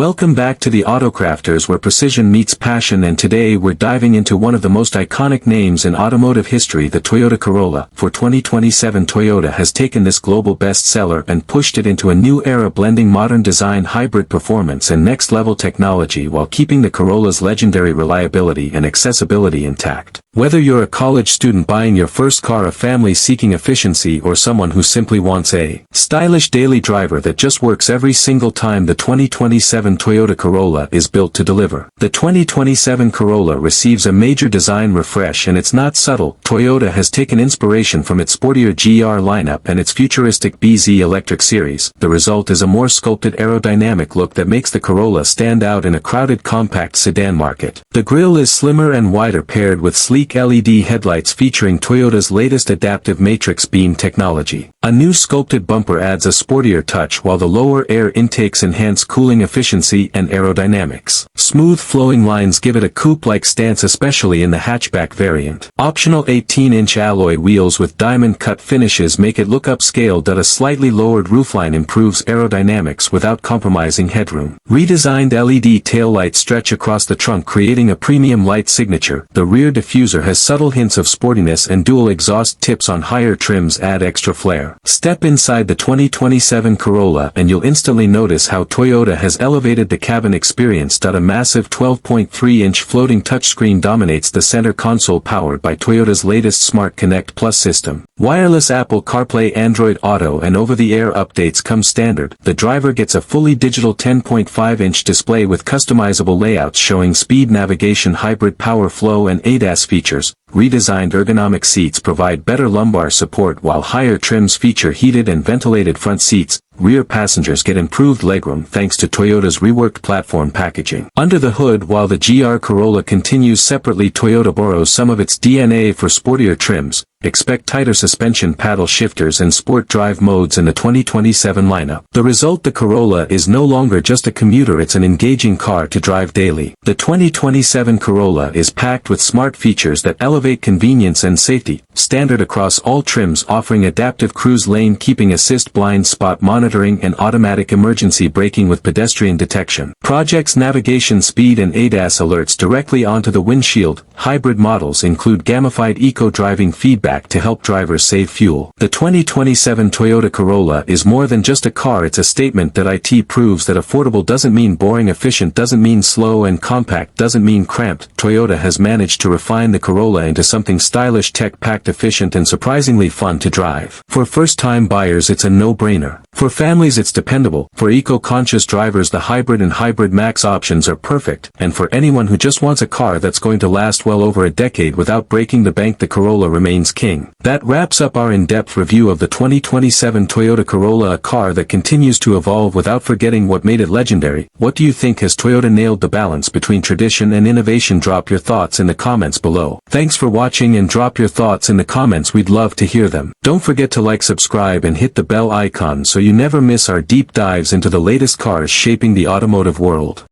Welcome back to the Autocrafters, where precision meets passion, and today we're diving into one of the most iconic names in automotive history, the Toyota Corolla. For 2027, Toyota has taken this global bestseller and pushed it into a new era, blending modern design, hybrid performance and next-level technology while keeping the Corolla's legendary reliability and accessibility intact. Whether you're a college student buying your first car, a family seeking efficiency, or someone who simply wants a stylish daily driver that just works every single time, the 2027 Toyota Corolla is built to deliver. The 2027 Corolla receives a major design refresh, and it's not subtle. Toyota has taken inspiration from its sportier GR lineup and its futuristic BZ electric series. The result is a more sculpted, aerodynamic look that makes the Corolla stand out in a crowded compact sedan market. The grille is slimmer and wider, paired with sleek LED headlights featuring Toyota's latest adaptive matrix beam technology. A new sculpted bumper adds a sportier touch, while the lower air intakes enhance cooling efficiency and aerodynamics. Smooth flowing lines give it a coupe-like stance, especially in the hatchback variant. Optional 18-inch alloy wheels with diamond-cut finishes make it look upscaled. A slightly lowered roofline improves aerodynamics without compromising headroom. Redesigned LED taillights stretch across the trunk, creating a premium light signature. The rear diffuser has subtle hints of sportiness, and dual exhaust tips on higher trims add extra flair. Step inside the 2027 Corolla and you'll instantly notice how Toyota has elevated the cabin experience. A massive 12.3-inch floating touchscreen dominates the center console, powered by Toyota's latest Smart Connect Plus system. Wireless Apple CarPlay, Android Auto and over-the-air updates come standard. The driver gets a fully digital 10.5-inch display with customizable layouts showing speed, navigation, hybrid power flow and ADAS features. Redesigned ergonomic seats provide better lumbar support, while higher trims feature heated and ventilated front seats. Rear passengers get improved legroom thanks to Toyota's reworked platform packaging. Under the hood, while the GR Corolla continues separately, Toyota borrows some of its DNA for sportier trims. Expect tighter suspension, paddle shifters and sport drive modes in the 2027 lineup. The result: the Corolla is no longer just a commuter, it's an engaging car to drive daily. The 2027 Corolla is packed with smart features that elevate convenience and safety. Standard across all trims, offering adaptive cruise lane keeping assist, blind spot monitoring and automatic emergency braking with pedestrian detection. Projects navigation, speed and ADAS alerts directly onto the windshield. Hybrid models include gamified eco-driving feedback to help drivers save fuel. The 2027 Toyota Corolla is more than just a car, it's a statement that IT proves that affordable doesn't mean boring, efficient doesn't mean slow, and compact doesn't mean cramped. Toyota has managed to refine the Corolla into something stylish, tech-packed, efficient and surprisingly fun to drive. For first-time buyers, it's a no-brainer. For families, it's dependable. For eco-conscious drivers, the Hybrid and Hybrid Max options are perfect. And for anyone who just wants a car that's going to last well over a decade without breaking the bank, the Corolla remains king. That wraps up our in-depth review of the 2027 Toyota Corolla, a car that continues to evolve without forgetting what made it legendary. What do you think? Has Toyota nailed the balance between tradition and innovation? Drop your thoughts in the comments below. Thanks for watching, and drop your thoughts in the comments, we'd love to hear them. Don't forget to like, subscribe and hit the bell icon so you never miss our deep dives into the latest cars shaping the automotive world.